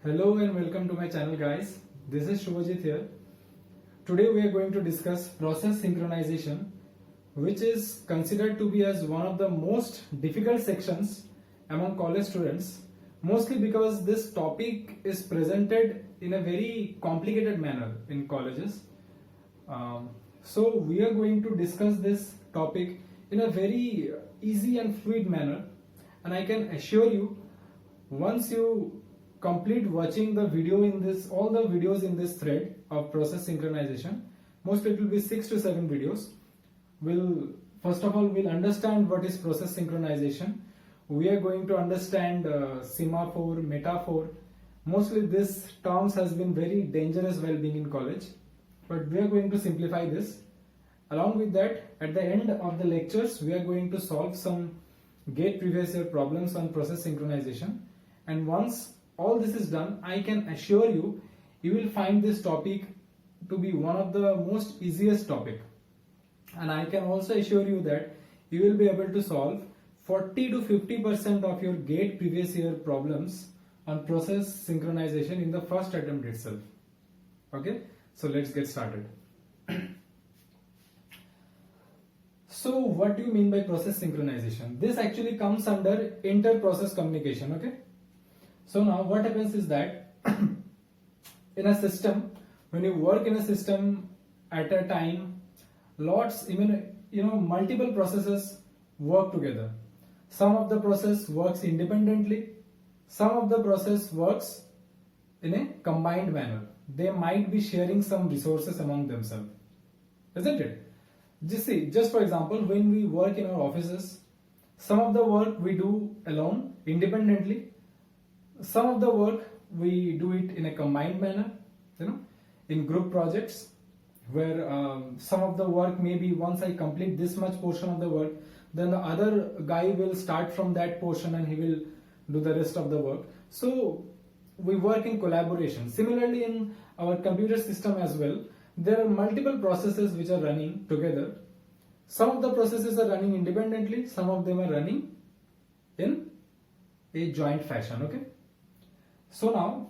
Hello and welcome to my channel guys. This is Shubhajit here. Today we are going to discuss process synchronization, which is considered to be as one of the most difficult sections among college students, mostly because this topic is presented in a very complicated manner in colleges. So we are going to discuss this topic in a very easy and fluid manner, and I can assure you, once you complete watching the video in this, all the videos in this thread of process synchronization, mostly it will be 6 to 7 videos. First of all, we'll understand what is process synchronization. We are going to understand semaphore, metaphor. Mostly this terms has been very dangerous while being in college, but we are going to simplify this. Along with that, at the end of the lectures, we are going to solve some GATE previous year problems on process synchronization. And once all this is done, I can assure you, you will find this topic to be one of the most easiest topic. And I can also assure you that you will be able to solve 40 to 50% of your GATE previous year problems on process synchronization in the first attempt itself. Okay, so let's get started. So what do you mean by process synchronization? This actually comes under inter-process communication. Okay. So now what happens is that in a system, when you work in a system at a time, multiple processes work together. Some of the process works independently, some of the process works in a combined manner. They might be sharing some resources among themselves, isn't it? Just for example, when we work in our offices, some of the work we do alone, independently. Some of the work we do it in a combined manner, in group projects, where some of the work, maybe once I complete this much portion of the work, then the other guy will start from that portion and he will do the rest of the work. So we work in collaboration. Similarly, in our computer system as well, there are multiple processes which are running together. Some of the processes are running independently, some of them are running in a joint fashion. Okay. So now,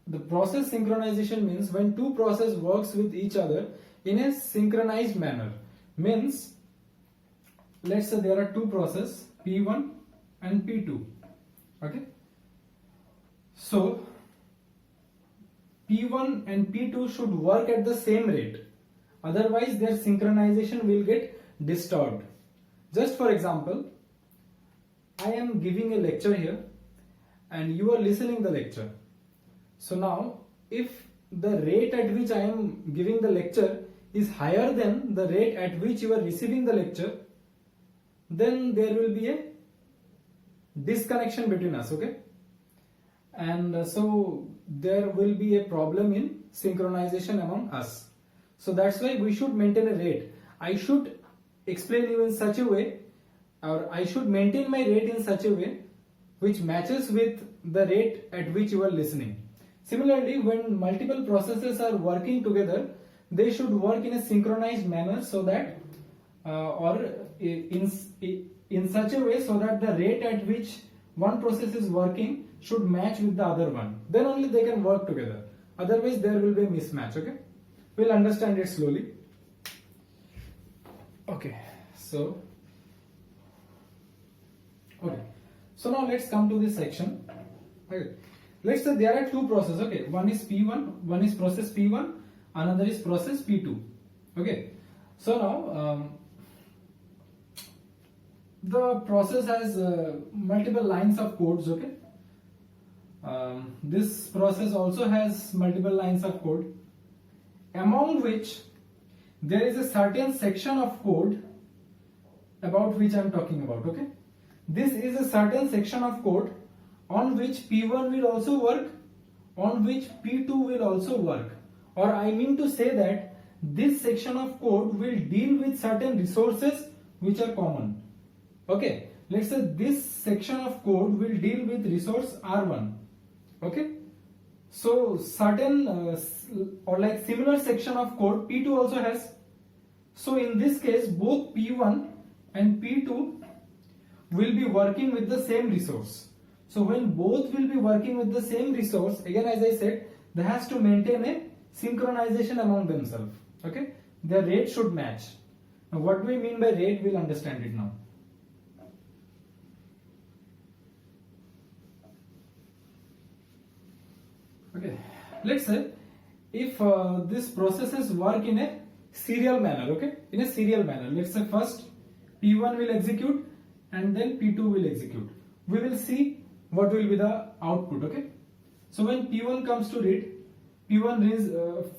the process synchronization means when two processes works with each other in a synchronized manner. Means, let's say there are two processes, P1 and P2. Okay. So, P1 and P2 should work at the same rate. Otherwise, their synchronization will get disturbed. Just for example, I am giving a lecture here and you are listening the lecture. So now, if the rate at which I am giving the lecture is higher than the rate at which you are receiving the lecture, then there will be a disconnection between us, okay? And so there will be a problem in synchronization among us. So that's why we should maintain a rate. I should explain you in such a way, or I should maintain my rate in such a way which matches with the rate at which you are listening. Similarly, when multiple processes are working together, they should work in a synchronized manner so that in such a way so that the rate at which one process is working should match with the other one. Then only they can work together. Otherwise, there will be a mismatch. Okay, we'll understand it slowly. Okay, so now let's come to this section. Okay. Let's say there are two processes. Okay, one is P1, one is process P1, another is process P2. Okay, so now the process has multiple lines of codes. Okay, this process also has multiple lines of code, among which there is a certain section of code about which I am talking about. Okay, this is a certain section of code on which P1 will also work, on which P2 will also work. Or I mean to say that this section of code will deal with certain resources which are common. Okay, let's say this section of code will deal with resource R1. Okay, so certain or like similar section of code P2 also has. So in this case, both P1 and P2 will be working with the same resource. So when both will be working with the same resource, again as I said, they has to maintain a synchronization among themselves. Okay, their rate should match. Now what do we mean by rate? We'll understand it now. Okay, let's say if this processes work in a serial manner, okay, in a serial manner. Let's say first P1 will execute and then P2 will execute. We will see what will be the output, okay. So when P1 comes to read, P1 reads,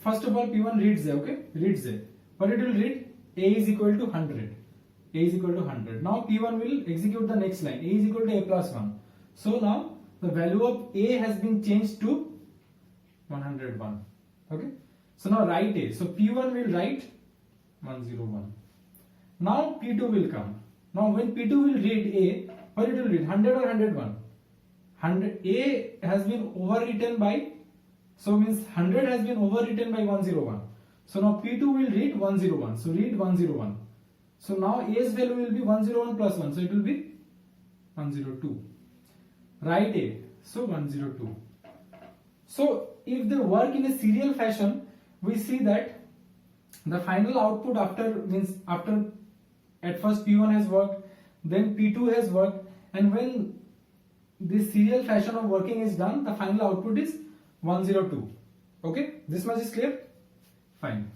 first of all P1 reads A, okay, reads A. But it will read A is equal to 100. A is equal to 100. Now P1 will execute the next line, A is equal to A plus 1. So now the value of A has been changed to 101. Okay. So now write A. So P1 will write 101. Now P2 will come. Now when P2 will read A, what it will read? 100 or 101? 100. A has been overwritten by, so means 100 has been overwritten by 101. So now P2 will read 101. So read 101. So now A's value will be 101 plus 1. So it will be 102. Write A. So 102. So if they work in a serial fashion, we see that the final output after at first P1 has worked, then P2 has worked, and when this serial fashion of working is done, the final output is 102. Okay, this much is clear? Fine.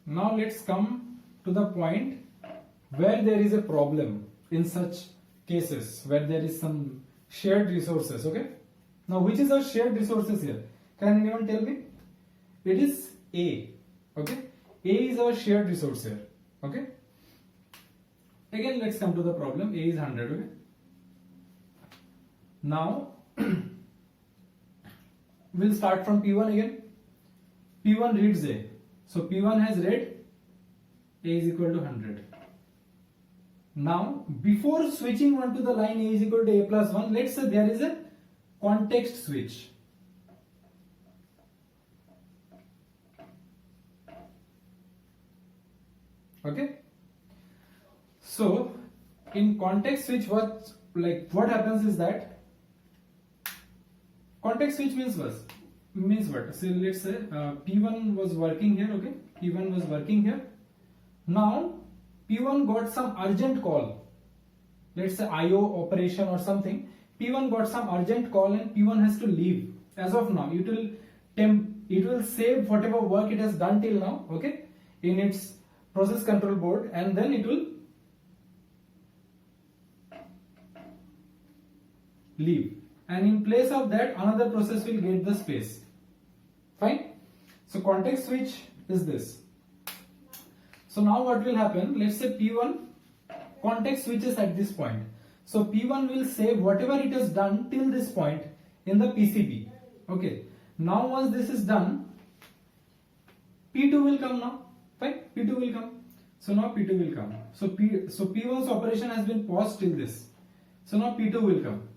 Now let's come to the point where there is a problem in such cases, where there is some shared resources. Okay. Now which is our shared resources here? Can anyone tell me? It is A. Okay. A is our shared resource here. Okay. Again, let's come to the problem. A is 100. Okay. Now we'll start from P1 again. P1 reads A. So P1 has read A is equal to 100. Now before switching on to the line A is equal to A plus 1, let's say there is a context switch. Okay. So in context switch, what happens is that context switch means what? So let's say P1 was working here. Okay, P1 was working here. Now P1 got some urgent call. Let's say IO operation or something. P1 got some urgent call and P1 has to leave. As of now, it will save whatever work it has done till now, okay, in its process control board, and then it will leave. And in place of that, another process will get the space. Fine. So context switch is this. So now what will happen? Let's say P1 context switches at this point. So P1 will save whatever it has done till this point in the PCB. Okay. Now once this is done, P2 will come now. Fine. P2 will come. So now P2 will come. So P1's operation has been paused till this. So now P2 will come.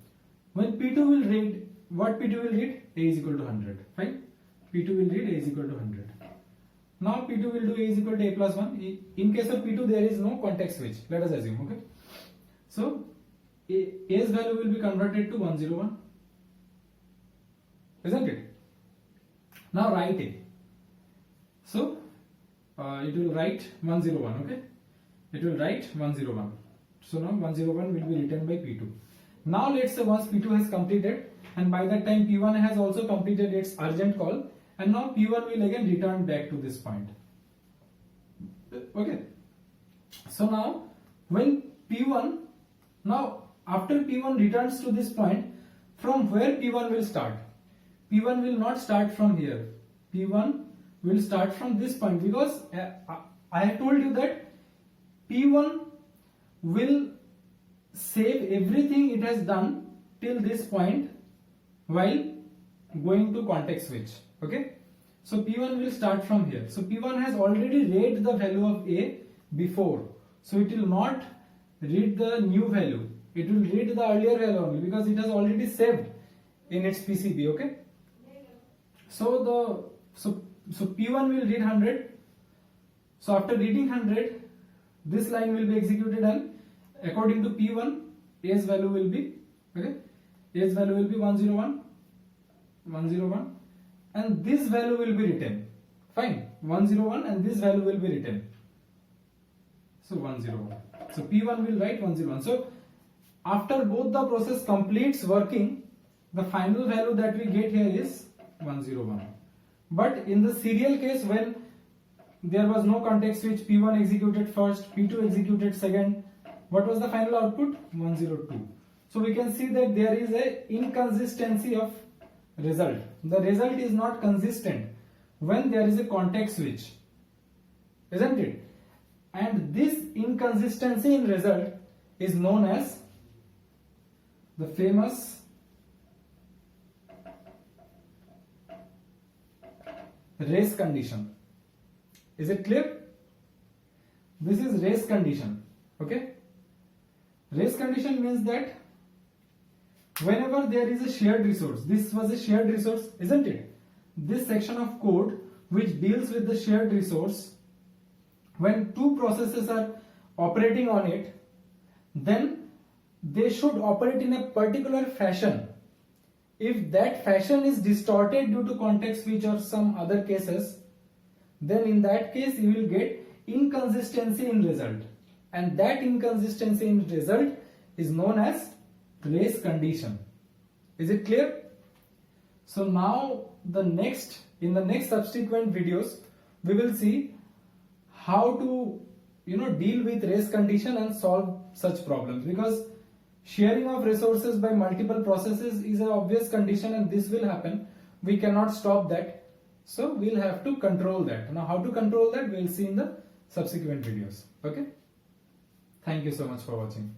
When P2 will read, what P2 will read? A is equal to 100. Fine. P2 will read A is equal to 100. Now P2 will do A is equal to A plus 1. In case of P2, there is no context switch. Let us assume. Okay. So A's value will be converted to 101. Isn't it? Now write A. So it will write 101. Okay. It will write 101. So now 101 will be written by P2. Now let's say once P2 has completed, and by that time P1 has also completed its urgent call, and now P1 will again return back to this point. Okay. So now when P1, now after P1 returns to this point, from where P1 will start? P1 will not start from here. P1 will start from this point, because I have told you that P1 will save everything it has done till this point while going to context switch. Okay. So P1 will start from here. So P1 has already read the value of A before. So it will not read the new value. It will read the earlier value only, because it has already saved in its PCB. Okay. So P1 will read 100. So after reading 100, this line will be executed, and according to P1, A's value will be Okay, age value will be 101, 101, and this value will be written. Fine, 101 and this value will be written. So 101. So P1 will write 101. So after both the process completes working, the final value that we get here is 101. But in the serial case, when there was no context switch, P1 executed first, P2 executed second, what was the final output? 102. So we can see that there is a inconsistency of result. The result is not consistent when there is a context switch, isn't it? And this inconsistency in result is known as the famous race condition. Is it clear? This is race condition. Okay, race condition means that whenever there is a shared resource, this was a shared resource, isn't it? This section of code which deals with the shared resource, when two processes are operating on it, then they should operate in a particular fashion. If that fashion is distorted due to context switch or some other cases, then in that case you will get inconsistency in result, and that inconsistency in result is known as race condition. Is it clear? So now in the next subsequent videos we will see how to deal with race condition and solve such problems, because sharing of resources by multiple processes is an obvious condition and this will happen. We cannot stop that, so we'll have to control that. Now how to control that we'll see in the subsequent videos. Okay, thank you so much for watching.